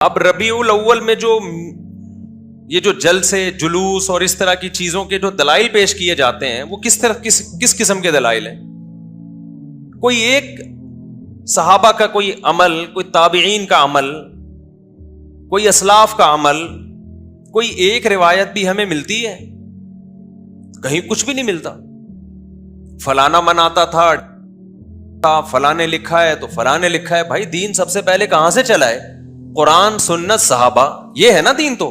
اب ربیع الاول میں جو یہ جو جلسے جلوس اور اس طرح کی چیزوں کے جو دلائل پیش کیے جاتے ہیں وہ کس قسم کے دلائل ہیں؟ کوئی ایک صحابہ کا کوئی عمل، کوئی تابعین کا عمل، کوئی اسلاف کا عمل، کوئی ایک روایت بھی ہمیں ملتی ہے؟ کہیں کچھ بھی نہیں ملتا. فلانا مناتا تھا، فلاں نے لکھا ہے تو فلاں نے لکھا ہے. بھائی دین سب سے پہلے کہاں سے چلا ہے؟ قرآن، سنت، صحابہ، یہ ہے نا دین. تو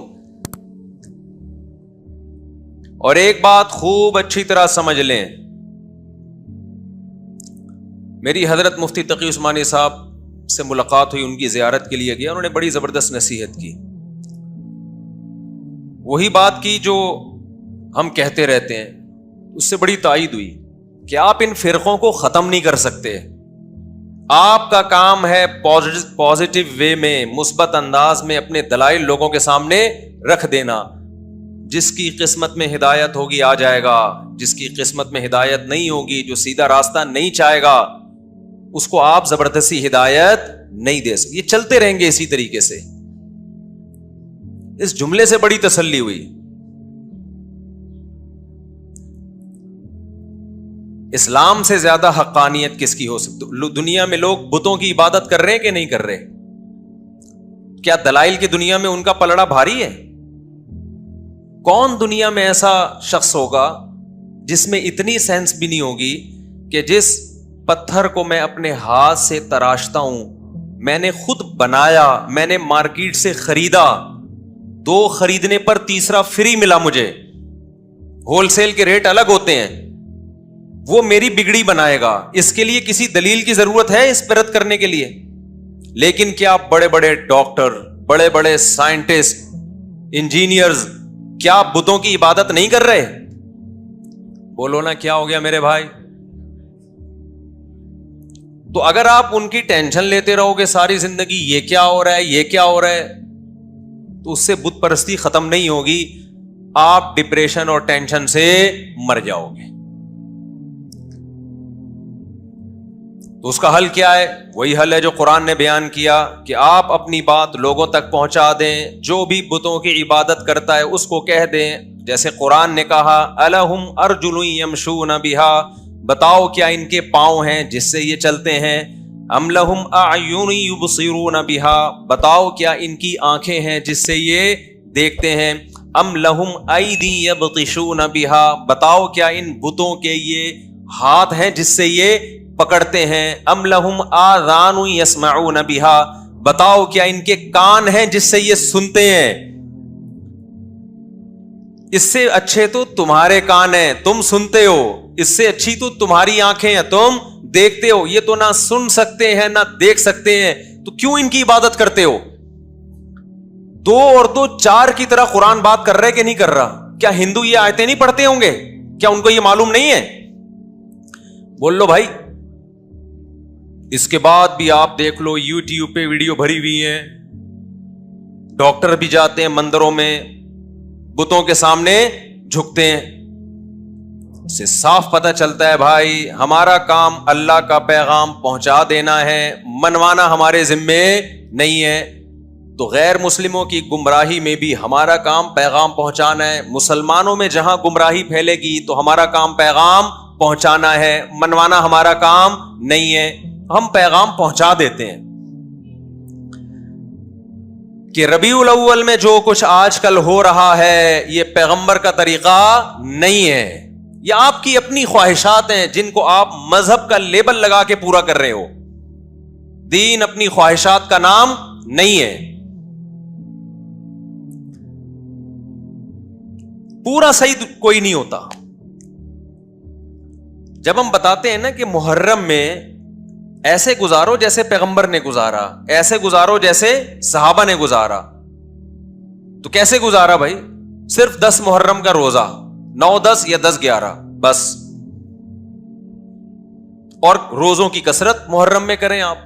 اور ایک بات خوب اچھی طرح سمجھ لیں، میری حضرت مفتی تقی عثمانی صاحب سے ملاقات ہوئی، ان کی زیارت کے لیے گیا. انہوں نے بڑی زبردست نصیحت کی، وہی بات کی جو ہم کہتے رہتے ہیں. اس سے بڑی تائید ہوئی کہ آپ ان فرقوں کو ختم نہیں کر سکتے. آپ کا کام ہے پازیٹو وے میں، مثبت انداز میں اپنے دلائل لوگوں کے سامنے رکھ دینا. جس کی قسمت میں ہدایت ہوگی آ جائے گا، جس کی قسمت میں ہدایت نہیں ہوگی، جو سیدھا راستہ نہیں چاہے گا، اس کو آپ زبردستی ہدایت نہیں دے سکتے. یہ چلتے رہیں گے اسی طریقے سے. اس جملے سے بڑی تسلی ہوئی. اسلام سے زیادہ حقانیت کس کی ہو سکتی؟ دنیا میں لوگ بتوں کی عبادت کر رہے ہیں کہ نہیں کر رہے؟ کیا دلائل کی دنیا میں ان کا پلڑا بھاری ہے؟ کون دنیا میں ایسا شخص ہوگا جس میں اتنی سینس بھی نہیں ہوگی کہ جس پتھر کو میں اپنے ہاتھ سے تراشتا ہوں، میں نے خود بنایا، میں نے مارکیٹ سے خریدا، 2 خریدنے پر تیسرا فری ملا مجھے، ہول سیل کے ریٹ الگ ہوتے ہیں، وہ میری بگڑی بنائے گا. اس کے لیے کسی دلیل کی ضرورت ہے اس پر رد کرنے کے لیے؟ لیکن کیا بڑے بڑے ڈاکٹر، بڑے بڑے سائنٹسٹ، انجینئرز کیا بتوں کی عبادت نہیں کر رہے؟ بولو نا کیا ہو گیا میرے بھائی؟ تو اگر آپ ان کی ٹینشن لیتے رہو گے ساری زندگی، یہ کیا ہو رہا ہے، یہ کیا ہو رہا ہے، تو اس سے بت پرستی ختم نہیں ہوگی. آپ ڈپریشن اور ٹینشن سے مر جاؤ گے. تو اس کا حل کیا ہے؟ وہی حل ہے جو قرآن نے بیان کیا کہ آپ اپنی بات لوگوں تک پہنچا دیں. جو بھی بتوں کی عبادت کرتا ہے اس کو کہہ دیں، جیسے قرآن نے کہا الہم ارجل یمشون بہا، بتاؤ کیا ان کے پاؤں ہیں جس سے یہ چلتے ہیں؟ ام لہم اعین یبصرون بہا، بتاؤ کیا ان کی آنکھیں ہیں جس سے یہ دیکھتے ہیں؟ ام لہم ایدی یبطشون بہا، بتاؤ کیا ان بتوں کے یہ ہاتھ ہیں جس سے یہ پکڑتے ہیں؟ ام لہم آذان یسمعون بہا، بتاؤ کیا ان کے کان ہیں جس سے یہ سنتے ہیں؟ اس سے اچھے تو تمہارے کان ہیں، تم سنتے ہو. اس سے اچھی تو تمہاری آنکھیں ہیں، تم دیکھتے ہو. یہ تو نہ سن سکتے ہیں نہ دیکھ سکتے ہیں، تو کیوں ان کی عبادت کرتے ہو؟ 2 اور 2 4 کی طرح قرآن بات کر رہا ہے کہ نہیں کر رہا؟ کیا ہندو یہ آیتیں نہیں پڑھتے ہوں گے؟ کیا ان کو یہ معلوم نہیں ہے؟ بول لو بھائی. اس کے بعد بھی آپ دیکھ لو یوٹیوب پہ ویڈیو بھری ہوئی ہیں، ڈاکٹر بھی جاتے ہیں مندروں میں، بتوں کے سامنے جھکتے ہیں. اس سے صاف پتہ چلتا ہے بھائی ہمارا کام اللہ کا پیغام پہنچا دینا ہے، منوانا ہمارے ذمے نہیں ہے. تو غیر مسلموں کی گمراہی میں بھی ہمارا کام پیغام پہنچانا ہے. مسلمانوں میں جہاں گمراہی پھیلے گی تو ہمارا کام پیغام پہنچانا ہے، منوانا ہمارا کام نہیں ہے. ہم پیغام پہنچا دیتے ہیں کہ ربیع الاول میں جو کچھ آج کل ہو رہا ہے یہ پیغمبر کا طریقہ نہیں ہے، یہ آپ کی اپنی خواہشات ہیں جن کو آپ مذہب کا لیبل لگا کے پورا کر رہے ہو. دین اپنی خواہشات کا نام نہیں ہے. پورا صحیح کوئی نہیں ہوتا. جب ہم بتاتے ہیں نا کہ محرم میں ایسے گزارو جیسے پیغمبر نے گزارا، ایسے گزارو جیسے صحابہ نے گزارا، تو کیسے گزارا بھائی؟ صرف 10 محرم کا روزہ، 9 10 یا 10 11 بس. اور روزوں کی کثرت محرم میں کریں، آپ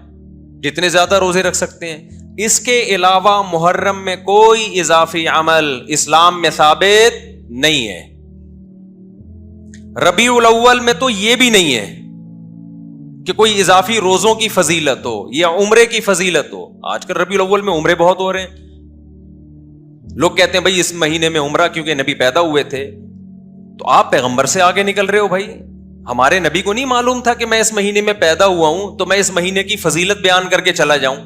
جتنے زیادہ روزے رکھ سکتے ہیں. اس کے علاوہ محرم میں کوئی اضافی عمل اسلام میں ثابت نہیں ہے. ربیع الاول میں تو یہ بھی نہیں ہے. کہ کوئی اضافی روزوں کی فضیلت ہو یا عمرے کی فضیلت ہو. آج کل ربیع الاول میں عمرے بہت ہو رہے ہیں. لوگ کہتے ہیں بھائی اس مہینے میں عمرہ کیونکہ نبی پیدا ہوئے تھے. تو آپ پیغمبر سے آگے نکل رہے ہو بھائی. ہمارے نبی کو نہیں معلوم تھا کہ میں اس مہینے میں پیدا ہوا ہوں تو میں اس مہینے کی فضیلت بیان کر کے چلا جاؤں.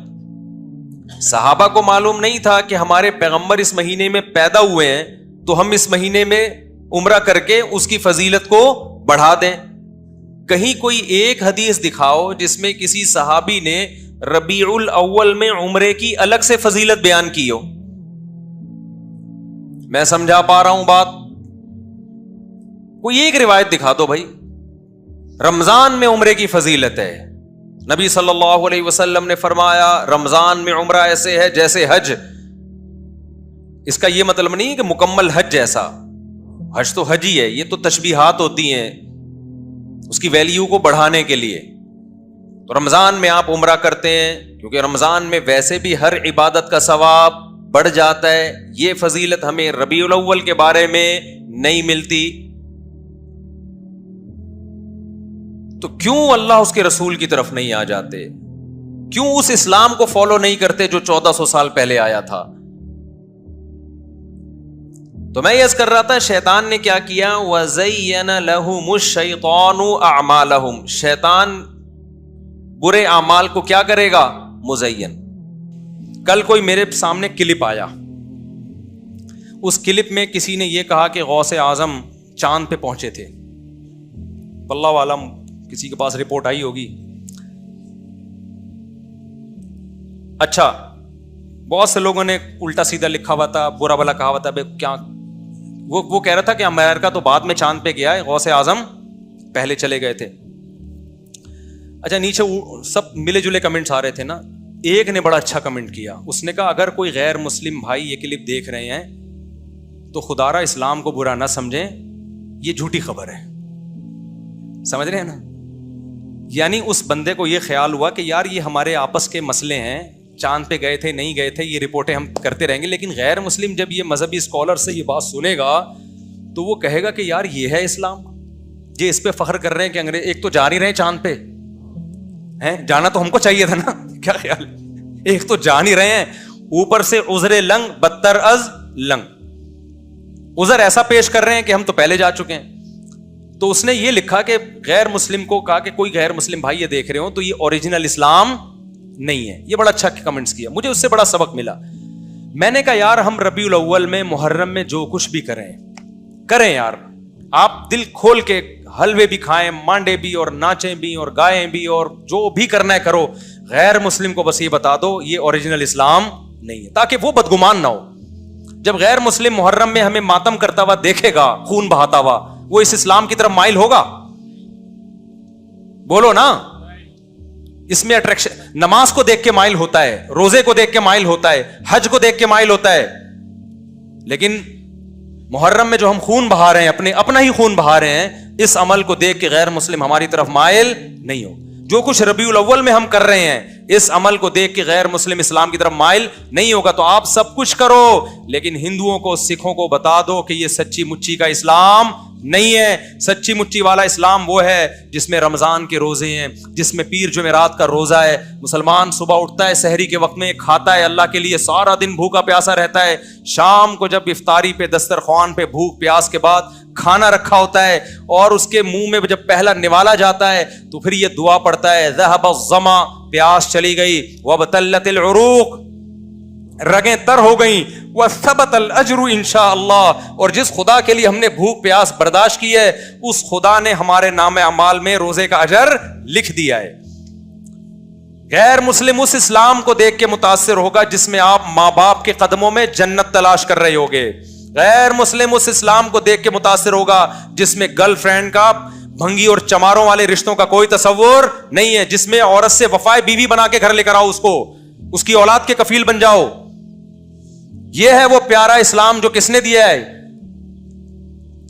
صحابہ کو معلوم نہیں تھا کہ ہمارے پیغمبر اس مہینے میں پیدا ہوئے ہیں تو ہم اس مہینے میں عمرہ کر کے اس کی فضیلت کو بڑھا دیں. کہیں کوئی ایک حدیث دکھاؤ جس میں کسی صحابی نے ربیع الاول میں عمرے کی الگ سے فضیلت بیان کی ہو. میں سمجھا پا رہا ہوں بات؟ کوئی ایک روایت دکھا دو بھائی. رمضان میں عمرے کی فضیلت ہے. نبی صلی اللہ علیہ وسلم نے فرمایا رمضان میں عمرہ ایسے ہے جیسے حج. اس کا یہ مطلب نہیں کہ مکمل حج جیسا. حج تو حج ہی ہے, یہ تو تشبیہات ہوتی ہیں اس کی ویلیو کو بڑھانے کے لیے. تو رمضان میں آپ عمرہ کرتے ہیں کیونکہ رمضان میں ویسے بھی ہر عبادت کا ثواب بڑھ جاتا ہے. یہ فضیلت ہمیں ربیع الاول کے بارے میں نہیں ملتی. تو کیوں اللہ اس کے رسول کی طرف نہیں آ جاتے؟ کیوں اس اسلام کو فالو نہیں کرتے جو 1400 سال پہلے آیا تھا؟ تو میں یہ کر رہا تھا شیطان نے کیا کیا؟ وَزَيَّنَ لَهُمُ الشَّيْطَانُ أَعْمَالَهُمْ. شیطان برے اعمال کو کیا کرے گا؟ مزین. کل کوئی میرے سامنے کلپ آیا, اس کلپ میں کسی نے یہ کہا کہ غوث اعظم چاند پہ پہنچے تھے. واللہ عالم کسی کے پاس رپورٹ آئی ہوگی. اچھا, بہت سے لوگوں نے الٹا سیدھا لکھا ہوا تھا, برا بھلا کہا ہوا تھا. کیا وہ کہہ رہا تھا کہ امریکہ تو بعد میں چاند پہ گیا ہے, غوث اعظم پہلے چلے گئے تھے. اچھا, نیچے سب ملے جلے کمنٹس آ رہے تھے نا. ایک نے بڑا اچھا کمنٹ کیا, اس نے کہا اگر کوئی غیر مسلم بھائی یہ کلپ دیکھ رہے ہیں تو خدا را اسلام کو برا نہ سمجھیں, یہ جھوٹی خبر ہے. سمجھ رہے ہیں نا؟ یعنی اس بندے کو یہ خیال ہوا کہ یار یہ ہمارے آپس کے مسئلے ہیں, چاند پہ گئے تھے نہیں گئے تھے یہ رپورٹیں ہم کرتے رہیں گے, لیکن غیر مسلم جب یہ مذہبی اسکالر سے یہ بات سنے گا تو وہ کہے گا کہ یار یہ ہے اسلام. یہ اس پہ فخر کر رہے ہیں کہ انگریز ایک تو جا نہیں رہے چاند پہ, ہیں جانا تو ہم کو چاہیے تھا نا. کیا خیال ہے؟ ایک تو جا نہیں رہے ہیں, اوپر سے عذر لنگ بدتر از لنگ. عذر ایسا پیش کر رہے ہیں کہ ہم تو پہلے جا چکے ہیں. تو اس نے یہ لکھا کہ غیر مسلم کو کہا کہ کوئی غیر مسلم بھائی یہ دیکھ رہے ہو تو یہ اوریجنل اسلام نہیں ہے. یہ بڑا اچھا کمنٹس کیا, مجھے اس سے بڑا سبق ملا. میں نے کہا یار ہم ربیع الاول میں محرم میں جو کچھ بھی کریں یار, آپ دل کھول کے حلوے بھی کھائیں, مانڈے بھی, اور ناچیں بھی, اور گائیں بھی, اور جو بھی کرنا ہے کرو. غیر مسلم کو بس یہ بتا دو یہ اوریجنل اسلام نہیں ہے, تاکہ وہ بدگمان نہ ہو. جب غیر مسلم محرم میں ہمیں ماتم کرتا ہوا دیکھے گا, خون بہاتا ہوا, وہ اس اسلام کی طرف مائل ہوگا؟ بولو نا. اس میں اٹریکشن, نماز کو دیکھ کے مائل ہوتا ہے, روزے کو دیکھ کے مائل ہوتا ہے, حج کو دیکھ کے مائل ہوتا ہے. لیکن محرم میں جو ہم خون بہا رہے ہیں, اپنا ہی خون بہا رہے ہیں, اس عمل کو دیکھ کے غیر مسلم ہماری طرف مائل نہیں ہو. جو کچھ ربیع الاول میں ہم کر رہے ہیں اس عمل کو دیکھ کے غیر مسلم اسلام کی طرف مائل نہیں ہوگا. تو آپ سب کچھ کرو لیکن ہندوؤں کو, سکھوں کو بتا دو کہ یہ سچی مچی کا اسلام نہیں ہے. سچی مچی والا اسلام وہ ہے جس میں رمضان کے روزے ہیں, جس میں پیر جمعرات کا روزہ ہے. مسلمان صبح اٹھتا ہے, سحری کے وقت میں کھاتا ہے اللہ کے لیے, سارا دن بھوکا پیاسا رہتا ہے. شام کو جب افطاری پہ دسترخوان پہ بھوک پیاس کے بعد کھانا رکھا ہوتا ہے اور اس کے منہ میں جب پہلا نوالا جاتا ہے تو پھر یہ دعا پڑھتا ہے ذہب الظما, پیاس چلی گئی, وابتلت العروق, رگیں تر ہو گئیں, وثبت الاجر انشاءاللہ, اور جس خدا کے لیے ہم نے بھوک پیاس برداشت کی ہے اس خدا نے ہمارے نام اعمال میں روزے کا اجر لکھ دیا ہے. غیر مسلم اس اسلام کو دیکھ کے متاثر ہوگا جس میں آپ ماں باپ کے قدموں میں جنت تلاش کر رہے ہوگے. غیر مسلم اس اسلام کو دیکھ کے متاثر ہوگا جس میں گرل فرینڈ کا بھنگی اور چماروں والے رشتوں کا کوئی تصور نہیں ہے, جس میں عورت سے وفائے بیوی بنا کے گھر لے کر آؤ, اس کو اس کی اولاد کے کفیل بن جاؤ. یہ ہے وہ پیارا اسلام جو کس نے دیا ہے؟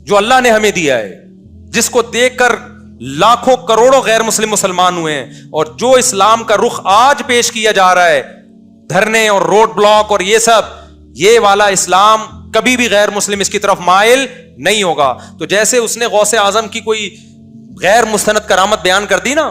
جو اللہ نے ہمیں دیا ہے, جس کو دیکھ کر لاکھوں کروڑوں غیر مسلم مسلمان ہوئے ہیں. اور جو اسلام کا رخ آج پیش کیا جا رہا ہے, دھرنے اور روڈ بلاک اور یہ سب, یہ والا اسلام کبھی بھی غیر مسلم اس کی طرف مائل نہیں ہوگا. تو جیسے اس نے غوث اعظم کی کوئی غیر مستند کرامت بیان کر دی نا,